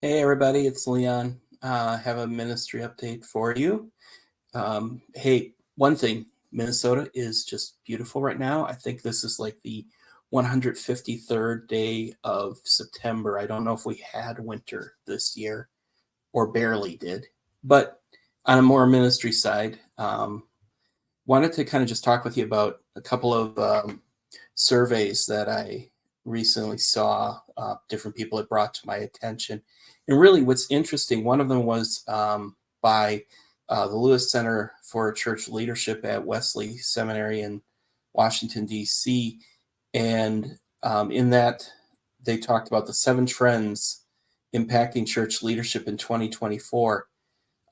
Hey everybody, it's Leon. I have a ministry update for you. Hey, one thing, Minnesota is just beautiful right now. I think this is like the 153rd day of September. I don't know if we had winter this year or barely did, but on a more ministry side, wanted to kind of just talk with you about a couple of surveys that I recently saw. Different people had brought to my attention. And really, what's interesting, one of them was by the Lewis Center for Church Leadership at Wesley Seminary in Washington, D.C. And in that, they talked about the 7 trends impacting church leadership in 2024.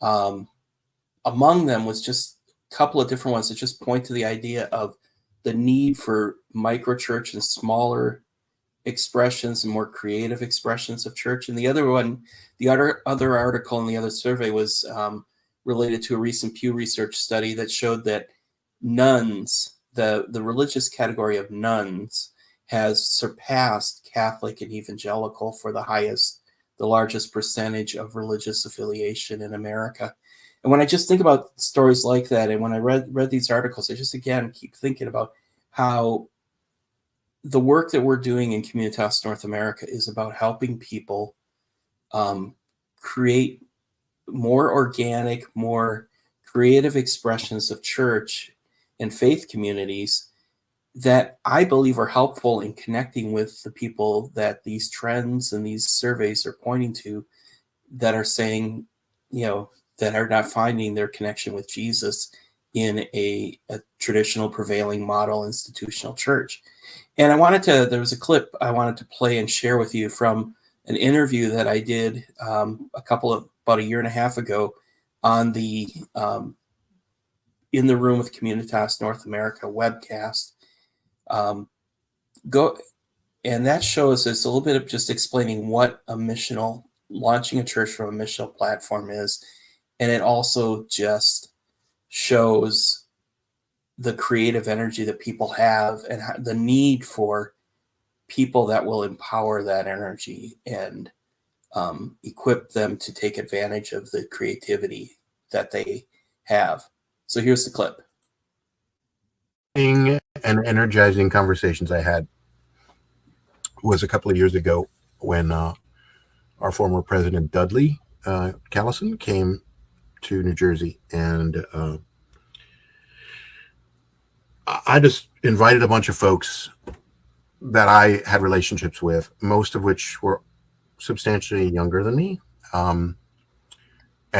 Among them was just a couple of different ones that just point to the idea of the need for microchurch and smaller expressions and more creative expressions of church. And the other one, the other article in the other survey was related to a recent Pew Research study that showed that nuns, the religious category of nuns, has surpassed Catholic and evangelical for the largest percentage of religious affiliation in America. And when I just think about stories like that, and when I read these articles, I just again keep thinking about how the work that we're doing in Communitas North America is about helping people create more organic, more creative expressions of church and faith communities that I believe are helpful in connecting with the people that these trends and these surveys are pointing to, that are saying, that are not finding their connection with Jesus in a traditional prevailing model institutional church. And there was a clip I wanted to play and share with you from an interview that I did about a year and a half ago on the In the Room with Communitas North America webcast. And that shows us a little bit of just explaining what launching a church from a missional platform is. And it also just shows the creative energy that people have and the need for people that will empower that energy and equip them to take advantage of the creativity that they have. So here's the clip. And energizing conversations I had was a couple of years ago when our former president Dudley Callison came to New Jersey, and I just invited a bunch of folks that I had relationships with, most of which were substantially younger than me. And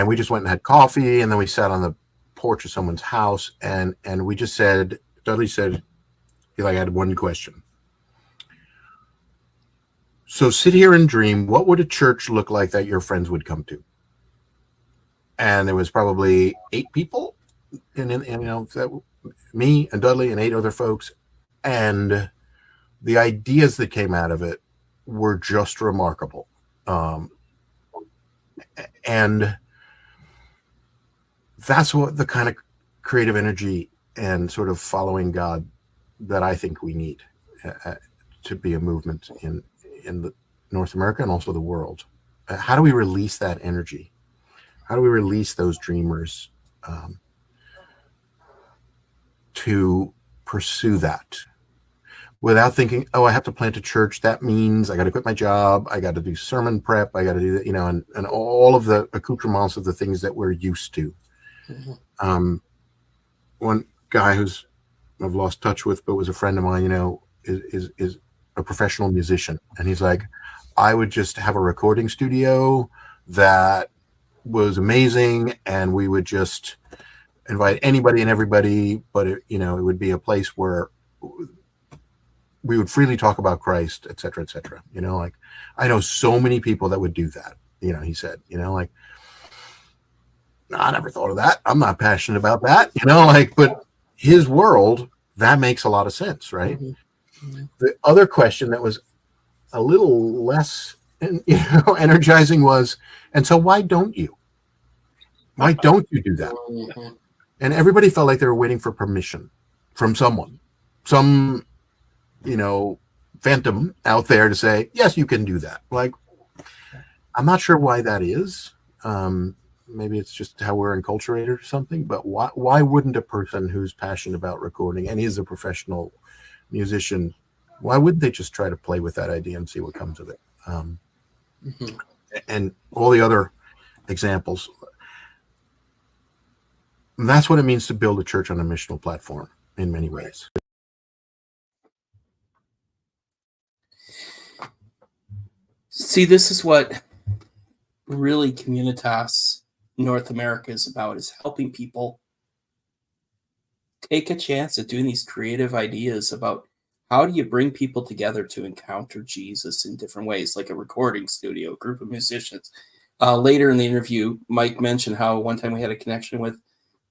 we just went and had coffee, and then we sat on the porch of someone's house, and we just said, Dudley said, I had one question. So sit here and dream, what would a church look like that your friends would come to? And there was probably 8 people, me and Dudley and 8 other folks. And the ideas that came out of it were just remarkable. And that's what the kind of creative energy and sort of following God that I think we need to be a movement in the North America and also the world. How do we release that energy? How do we release those dreamers to pursue that without thinking, oh, I have to plant a church. That means I got to quit my job. I got to do sermon prep. I got to do that, and all of the accoutrements of the things that we're used to. Mm-hmm. One guy who's I've lost touch with, but was a friend of mine, is a professional musician. And he's like, I would just have a recording studio that was amazing, and we would just invite anybody and everybody, but it would be a place where we would freely talk about Christ, et cetera, et cetera. I know so many people that would do that. He said, I never thought of that. I'm not passionate about that, but his world, that makes a lot of sense, right? Mm-hmm. The other question that was a little less, energizing was, and so why don't you? Why don't you do that? Mm-hmm. And everybody felt like they were waiting for permission from someone, some, phantom out there to say, yes, you can do that. Like, I'm not sure why that is. Maybe it's just how we're enculturated or something. But why wouldn't a person who's passionate about recording and is a professional musician, why wouldn't they just try to play with that idea and see what comes of it? Mhm. And all the other examples. That's what it means to build a church on a missional platform in many ways. See, this is what really Communitas North America is about, is helping people take a chance at doing these creative ideas about how do you bring people together to encounter Jesus in different ways, like a recording studio, a group of musicians. Later in the interview, Mike mentioned how one time we had a connection with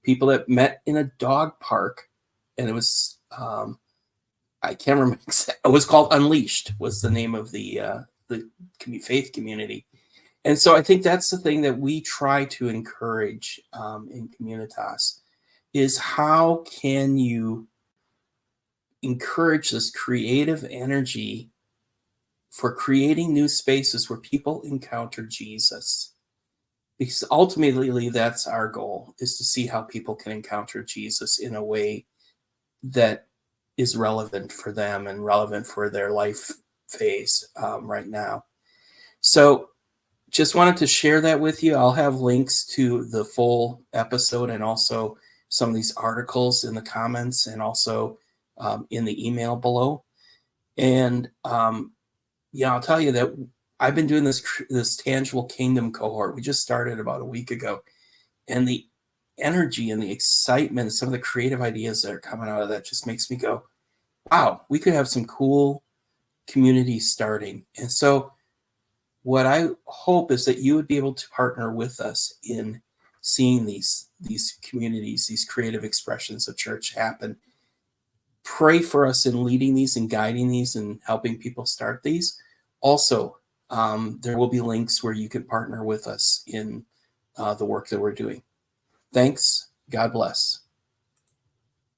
people that met in a dog park, and it was I can't remember. It was called Unleashed. Was the name of the faith community, and so I think that's the thing that we try to encourage in Communitas is how can you encourage this creative energy for creating new spaces where people encounter Jesus, because ultimately that's our goal, is to see how people can encounter Jesus in a way that is relevant for them and relevant for their life phase right now. So just wanted to share that with you. I'll have links to the full episode and also some of these articles in the comments and also in the email below. And yeah, I'll tell you that I've been doing this tangible kingdom cohort. We just started about a week ago, and the energy and the excitement, some of the creative ideas that are coming out of that just makes me go, wow, we could have some cool communities starting. And so what I hope is that you would be able to partner with us in seeing these communities, these creative expressions of church happen. Pray for us in leading these and guiding these and helping people start these. Also, there will be links where you can partner with us in the work that we're doing. Thanks. God bless.